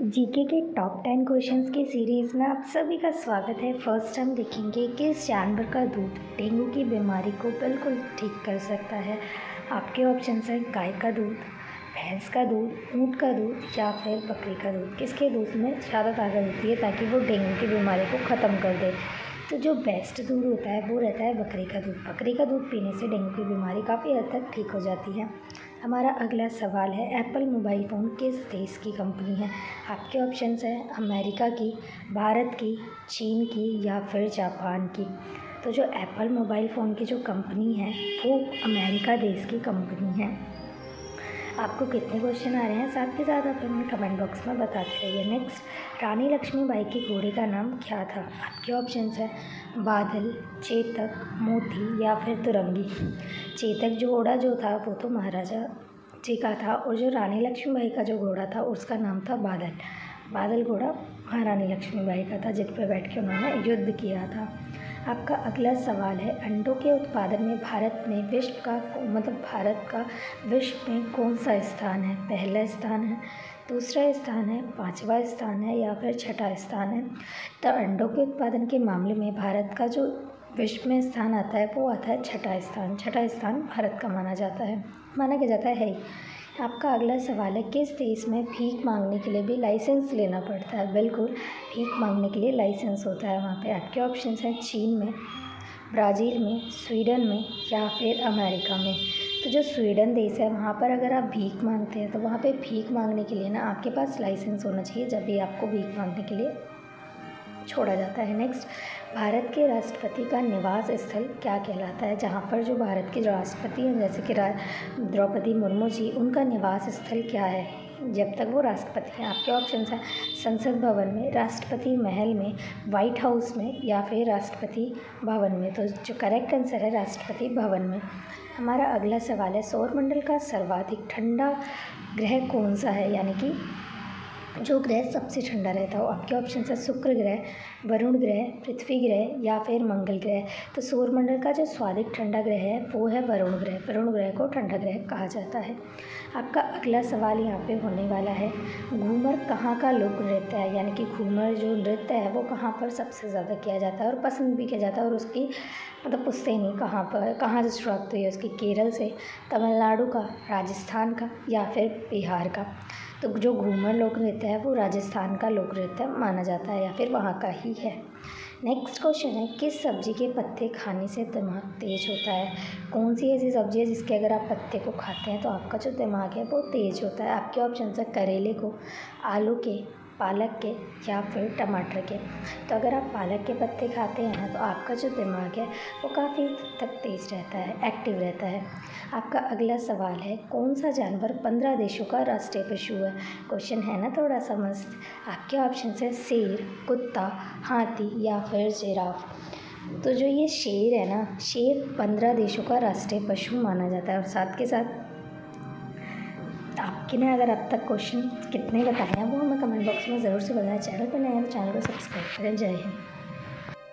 GK के top 10 questions की series में आप सभी का स्वागत है। फर्स्ट हम देखेंगे किस जानवर का दूध डेंगू की बीमारी को बिल्कुल ठीक कर सकता है। आपके ऑप्शंस हैं गाय का दूध, भैंस का दूध, ऊँट का दूध या फिर बकरी का दूध। किसके दूध में ज़्यादा ताकत होती है ताकि वो डेंगू की बीमारी को ख़त्म कर दे। तो जो बेस्ट दूध होता है वो रहता है बकरी का दूध। बकरी का दूध पीने से डेंगू की बीमारी काफ़ी हद तक ठीक हो जाती है। हमारा अगला सवाल है एप्पल मोबाइल फ़ोन किस देश की कंपनी है। आपके ऑप्शंस हैं अमेरिका की, भारत की, चीन की या फिर जापान की। तो जो एप्पल मोबाइल फ़ोन की जो कंपनी है वो अमेरिका देश की कंपनी है। आपको कितने क्वेश्चन आ रहे हैं साथ के साथ आप हमें कमेंट बॉक्स में बताते रहिए। नेक्स्ट, रानी लक्ष्मीबाई के घोड़े का नाम क्या था। आपके ऑप्शंस हैं बादल, चेतक, मोती या फिर तुरंगी। चेतक जो घोड़ा जो था वो तो महाराजा जी का था और जो रानी लक्ष्मीबाई का जो घोड़ा था उसका नाम था बादल। बादल घोड़ा महारानी लक्ष्मीबाई का था जिस पर बैठ के उन्होंने युद्ध किया था। आपका अगला सवाल है अंडों के उत्पादन में भारत का विश्व में कौन सा स्थान है। पहला स्थान है, दूसरा स्थान है, पांचवा स्थान है या फिर छठा स्थान है। तो अंडों के उत्पादन के मामले में भारत का जो विश्व में स्थान आता है वो आता है छठा स्थान। छठा स्थान भारत का माना जाता है। आपका अगला सवाल है किस देश में भीख मांगने के लिए भी लाइसेंस लेना पड़ता है। बिल्कुल, भीख मांगने के लिए लाइसेंस होता है वहाँ पे। आपके ऑप्शंस हैं चीन में, ब्राज़ील में, स्वीडन में या फिर अमेरिका में। तो जो स्वीडन देश है वहाँ पर अगर आप भीख मांगते हैं तो वहाँ पे भीख मांगने के लिए ना आपके पास लाइसेंस होना चाहिए जब भी आपको भीख मांगने के लिए छोड़ा जाता है। नेक्स्ट, भारत के राष्ट्रपति का निवास स्थल क्या कहलाता है। जहाँ पर जो भारत के राष्ट्रपति हैं जैसे कि द्रौपदी मुर्मू जी, उनका निवास स्थल क्या है जब तक वो राष्ट्रपति हैं। आपके ऑप्शंस हैं संसद भवन में, राष्ट्रपति महल में, वाइट हाउस में या फिर राष्ट्रपति भवन में। तो जो करेक्ट आंसर है राष्ट्रपति भवन में। हमारा अगला सवाल है सौरमंडल का सर्वाधिक ठंडा ग्रह कौन सा है, यानी कि जो ग्रह सबसे ठंडा रहता हो। आपके ऑप्शन है शुक्र ग्रह, वरुण ग्रह, पृथ्वी ग्रह या फिर मंगल ग्रह। तो सौरमंडल का जो सर्वाधिक ठंडा ग्रह है वो है वरुण ग्रह। वरुण ग्रह को ठंडा ग्रह कहा जाता है। आपका अगला सवाल यहाँ पे होने वाला है घूमर कहाँ का लोक नृत्य है, यानी कि घूमर जो नृत्य है वो कहाँ पर सबसे ज़्यादा किया जाता है और पसंद भी किया जाता है। और उसकी पुश्तैनी कहाँ से शुरुआत हुई है उसकी, केरल से, तमिलनाडु का, राजस्थान का या फिर बिहार का। तो जो घूमर लोक नृत्य है वो राजस्थान का लोक नृत्य माना जाता है या फिर वहाँ का ही है। नेक्स्ट क्वेश्चन है किस सब्जी के पत्ते खाने से दिमाग तेज होता है। कौन सी ऐसी सब्जी है जिसके अगर आप पत्ते को खाते हैं तो आपका जो दिमाग है वो तेज होता है। आपके ऑप्शन है करेले को, आलू के, पालक के या फिर टमाटर के। तो अगर आप पालक के पत्ते खाते हैं तो आपका जो दिमाग है वो काफ़ी हद तक तेज रहता है, एक्टिव रहता है। आपका अगला सवाल है कौन सा जानवर 15 देशों का राष्ट्रीय पशु है। क्वेश्चन है ना थोड़ा सा मस्त। आपके ऑप्शन है शेर, कुत्ता, हाथी या फिर जिराफ। तो जो ये शेर है ना, शेर 15 देशों का राष्ट्रीय पशु माना जाता है। और साथ के साथ आपके ने अगर अब तक क्वेश्चन कितने बताए हैं वो हमें कमेंट बॉक्स में ज़रूर से बताएं। चैनल पर नए हैं तो चैनल को सब्सक्राइब करें। जय हिंद।